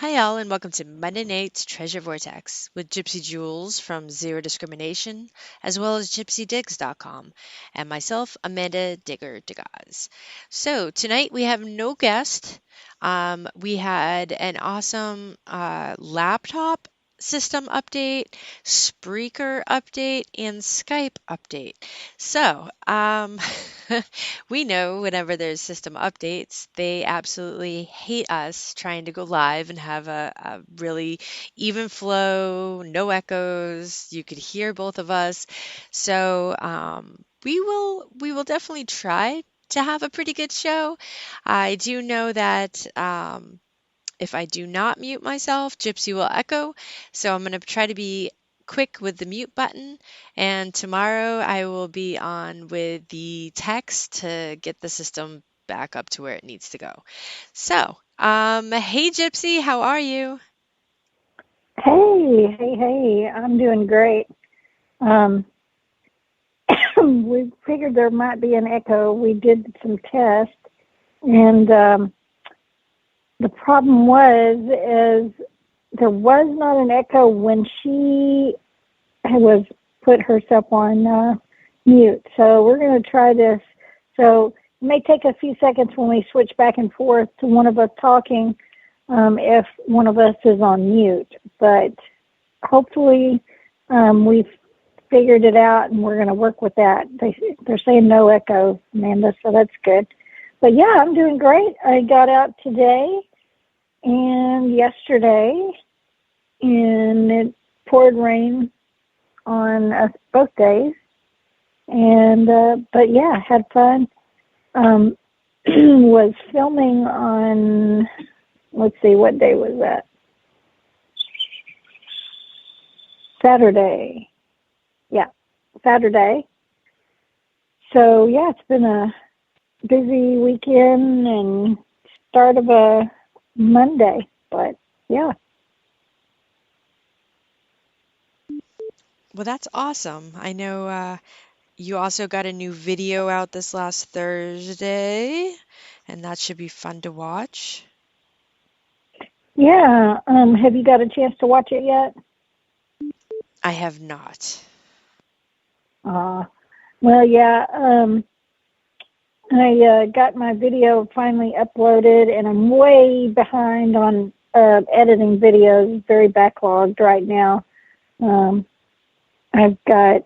Hi, all, and welcome to Monday Night's Treasure Vortex with Gypsy Jewels from Zero Discrimination, as well as GypsyDigs.com, and myself, Amanda Digger Degaz. So, tonight we have no guest. We had an awesome laptop system update, Spreaker update, and Skype update. So, we know whenever there's system updates, they absolutely hate us trying to go live and have a really even flow, no echoes. You could hear both of us. So we will definitely try to have a pretty good show. I do know that if I do not mute myself, Gypsy will echo. So I'm going to try to be quick with the mute button. And tomorrow I will be on with the text to get the system back up to where it needs to go. So, hey Gypsy, how are you? Hey, I'm doing great. Um, we figured there might be an echo. We did some tests, and the problem is there was not an echo when she was put herself on mute. So we're going to try this. So it may take a few seconds when we switch back and forth to one of us talking if one of us is on mute. But hopefully we've figured it out and we're going to work with that. They're saying no echo, Amanda, so that's good. But yeah, I'm doing great. I got out today and yesterday, and it poured rain on us both days. And but yeah, had fun. Was filming on, let's see, what day was that? Saturday. Yeah, Saturday. So yeah, it's been a busy weekend and start of a Monday, but yeah. Well, that's awesome. I know you also got a new video out this last Thursday, and that should be fun to watch. Yeah, have you got a chance to watch it yet? I have not. Uh, well, yeah, I got my video finally uploaded, and I'm way behind on editing videos, very backlogged right now. Um, I've got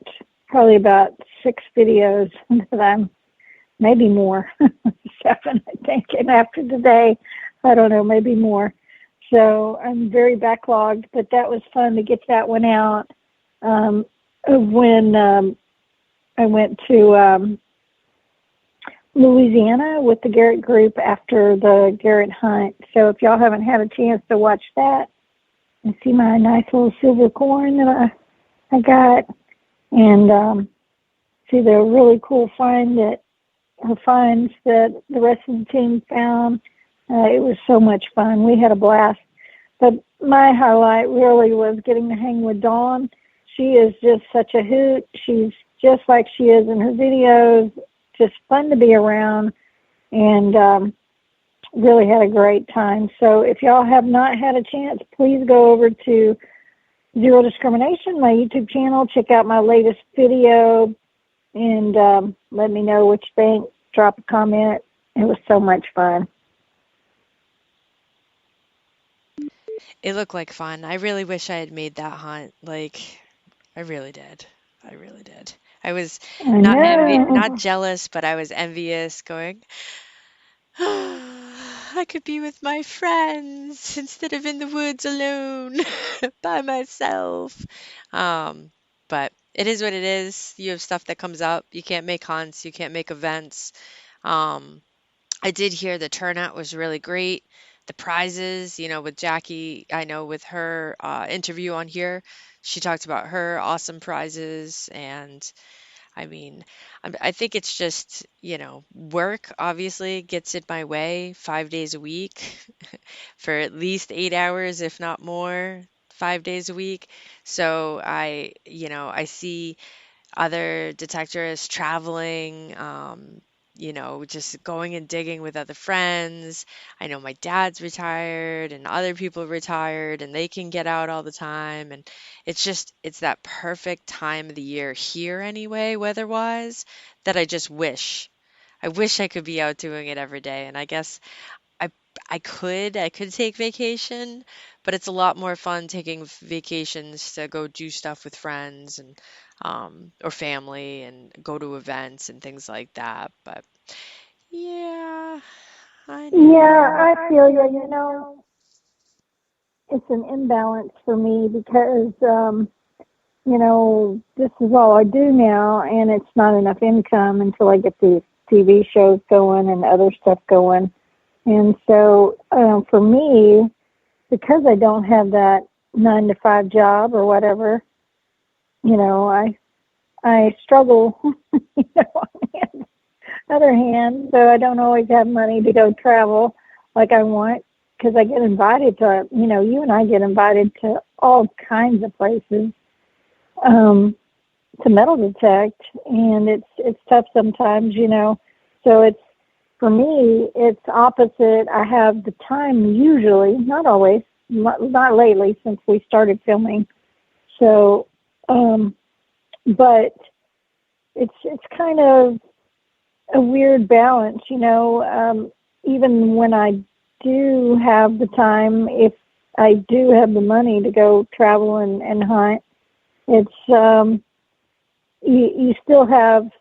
probably about 6 videos that I'm, maybe more, 7, I think, and after today, I don't know, maybe more. So I'm very backlogged, but that was fun to get that one out when I went to Louisiana with the Garrett group after the Garrett hunt. So if y'all haven't had a chance to watch that and see my nice little silver coin that I got, and see the really cool finds that the rest of the team found. It was so much fun. We had a blast. But my highlight really was getting to hang with Dawn. She is just such a hoot. She's just like she is in her videos, just fun to be around, and really had a great time. So if y'all have not had a chance, please go over to Zero Discrimination, my YouTube channel. Check out my latest video and let me know what you think. Drop a comment. It was so much fun. It looked like fun. I really wish I had made that hunt. Like, I really did. I really did. I was I not know. jealous, but I was envious, going, I could be with my friends instead of in the woods alone by myself. Um, but it is what it is. You have stuff that comes up. You can't make hunts, you can't make events. Um, I did hear the turnout was really great. The prizes, with Jackie, I know with her interview on here, she talked about her awesome prizes. And I mean, I think it's just, work obviously gets in my way 5 days a week for at least 8 hours, if not more, 5 days a week. So I see other detectors traveling, just going and digging with other friends. I know my dad's retired and other people are retired and they can get out all the time. And it's that perfect time of the year here anyway, weather-wise, that I wish I could be out doing it every day. And I guess I I could take vacation, but it's a lot more fun taking vacations to go do stuff with friends and or family and go to events and things like that. But yeah, I Yeah, know. I feel you. It's an imbalance for me because, this is all I do now, and it's not enough income until I get these TV shows going and other stuff going. And so, for me, because I don't have that 9 to 5 job or whatever, I struggle. On the other hand, so I don't always have money to go travel like I want because I get invited to, you and I get invited to all kinds of places um, to metal detect, and it's tough sometimes. So it's for me, it's opposite. I have the time usually, not always, not lately since we started filming. So, um, but it's kind of a weird balance, even when I do have the time, if I do have the money to go travel and hunt, it's you still have,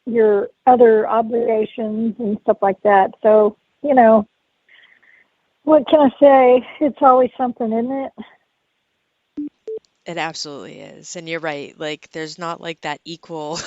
your other obligations and stuff like that. So, what can I say? It's always something, isn't it? It absolutely is. And you're right. Like there's not like that equal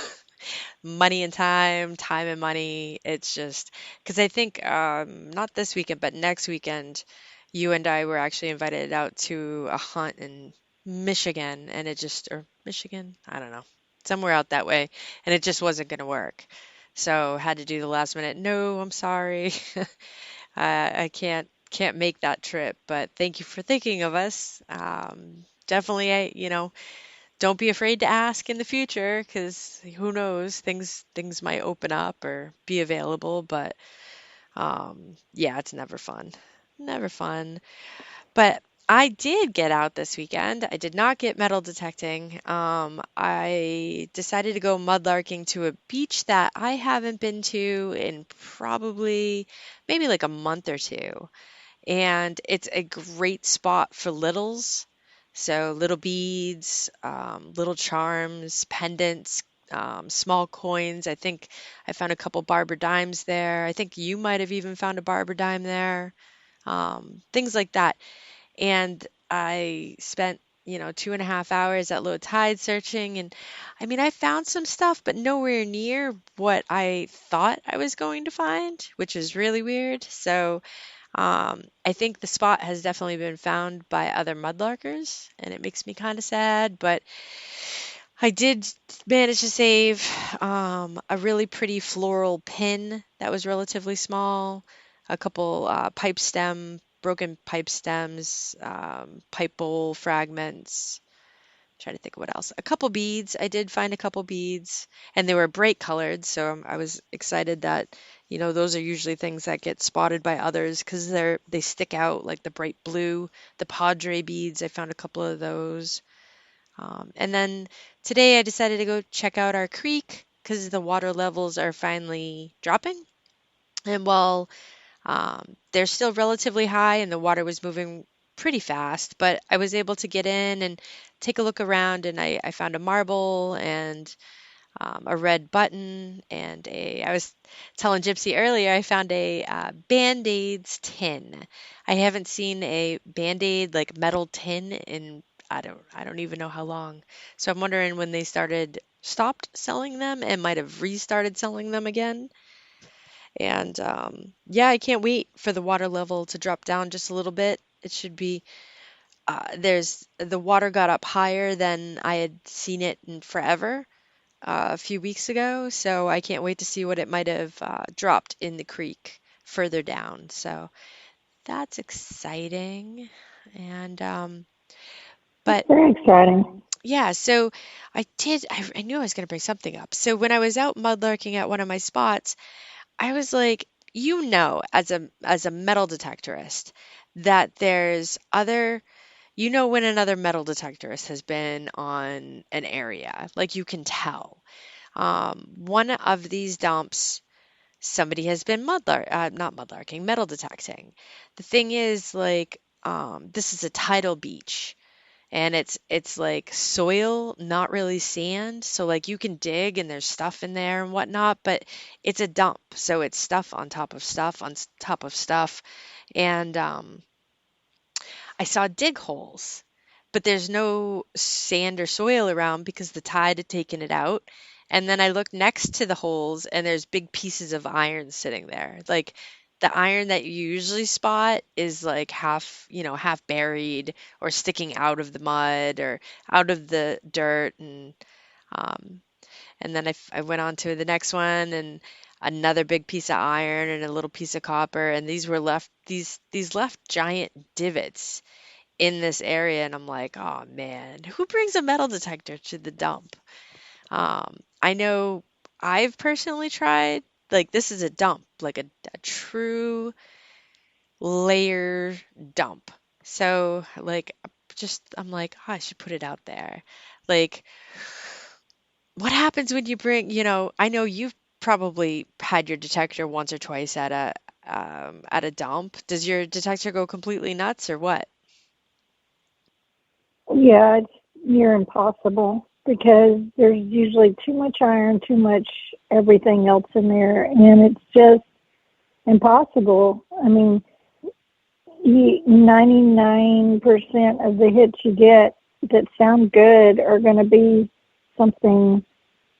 money and time, time and money. It's just because I think not this weekend, but next weekend, you and I were actually invited out to a hunt in Michigan, and it just or Michigan, I don't know, somewhere out that way, and it just wasn't going to work. So had to do the last minute. No, I'm sorry. I can't make that trip, but thank you for thinking of us. Definitely, don't be afraid to ask in the future because who knows, things might open up or be available. But yeah, it's never fun, never fun. But I did get out this weekend. I did not get metal detecting. I decided to go mudlarking to a beach that I haven't been to in probably maybe like a month or two, and it's a great spot for littles. So little beads, little charms, pendants, small coins. I think I found a couple barber dimes there. I think you might have even found a barber dime there. Things like that. And I spent, 2.5 hours at low tide searching. And I mean, I found some stuff, but nowhere near what I thought I was going to find, which is really weird. So I think the spot has definitely been found by other mudlarkers, and it makes me kind of sad, but I did manage to save a really pretty floral pin that was relatively small, a couple broken pipe stems, pipe bowl fragments. Trying to think of what else. A couple beads. I did find a couple beads, and they were bright colored, so I was excited that, those are usually things that get spotted by others because they stick out like the bright blue, the Padre beads. I found a couple of those. And then today I decided to go check out our creek because the water levels are finally dropping. And while they're still relatively high and the water was moving pretty fast, but I was able to get in and take a look around, and I found a marble and a red button and I was telling Gypsy earlier, I found a Band-Aids tin. I haven't seen a Band-Aid like metal tin in I don't even know how long. So I'm wondering when they stopped selling them and might have restarted selling them again. And yeah, I can't wait for the water level to drop down just a little bit. It should be there's the water got up higher than I had seen it in forever a few weeks ago, so I can't wait to see what it might have dropped in the creek further down. So that's exciting. And It's but very exciting. Yeah, so I knew I was going to bring something up. So when I was out mudlarking at one of my spots, I was like, as a metal detectorist, that there's other, when another metal detectorist has been on an area, like you can tell. One of these dumps, somebody has been not mudlarking, metal detecting. The thing is, like, this is a tidal beach, and it's like soil, not really sand. So like you can dig and there's stuff in there and whatnot, but it's a dump, so it's stuff on top of stuff on top of stuff. And I saw dig holes, but there's no sand or soil around because the tide had taken it out. And then I looked next to the holes and there's big pieces of iron sitting there. Like the iron that you usually spot is like half buried or sticking out of the mud or out of the dirt. Um, and then I went on to the next one and another big piece of iron and a little piece of copper. And these left giant divots in this area, and I'm like, oh man, who brings a metal detector to the dump? I know I've personally tried, like this is a dump, like a true layer dump. So like just I'm like, oh, I should put it out there. Like what happens when you I know you've probably had your detector once or twice at a dump. Does your detector go completely nuts or what? Yeah, it's near impossible because there's usually too much iron, too much everything else in there, and it's just impossible. I mean, 99% of the hits you get that sound good are going to be something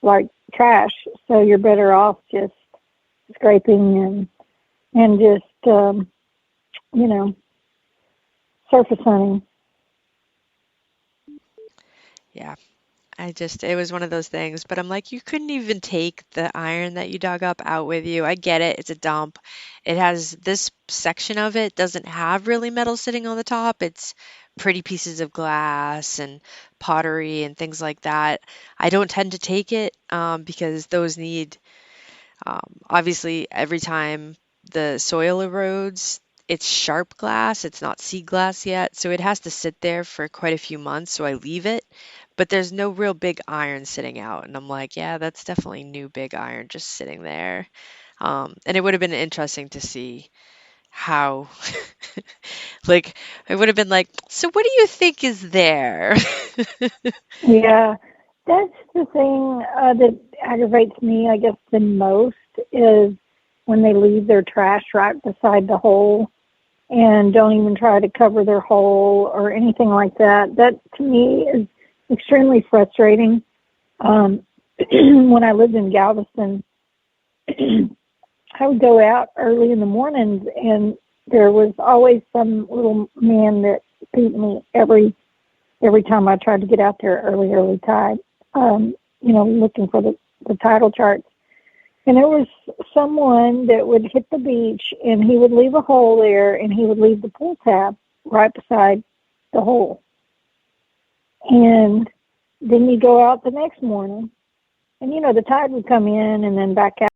like trash. So you're better off just scraping and just you know surface hunting. Yeah. It was one of those things, but I'm like, you couldn't even take the iron that you dug up out with you. I get it. It's a dump. It has this section of it doesn't have really metal sitting on the top. It's pretty pieces of glass and pottery and things like that. I don't tend to take it because those need obviously, every time the soil erodes, it's sharp glass, it's not sea glass yet, so it has to sit there for quite a few months, so I leave it. But there's no real big iron sitting out, and I'm like, yeah, that's definitely new big iron just sitting there. And it would have been interesting to see how, like, it would have been like, so what do you think is there? Yeah, that's the thing that aggravates me, I guess, the most is when they leave their trash right beside the hole and don't even try to cover their hole or anything like that. That to me is extremely frustrating. Um, when I lived in Galveston, I would go out early in the mornings, and there was always some little man that beat me every time I tried to get out there early tide. Looking for the title charts. And there was someone that would hit the beach, and he would leave a hole there, and he would leave the pool tab right beside the hole. And then you go out the next morning, and the tide would come in and then back out.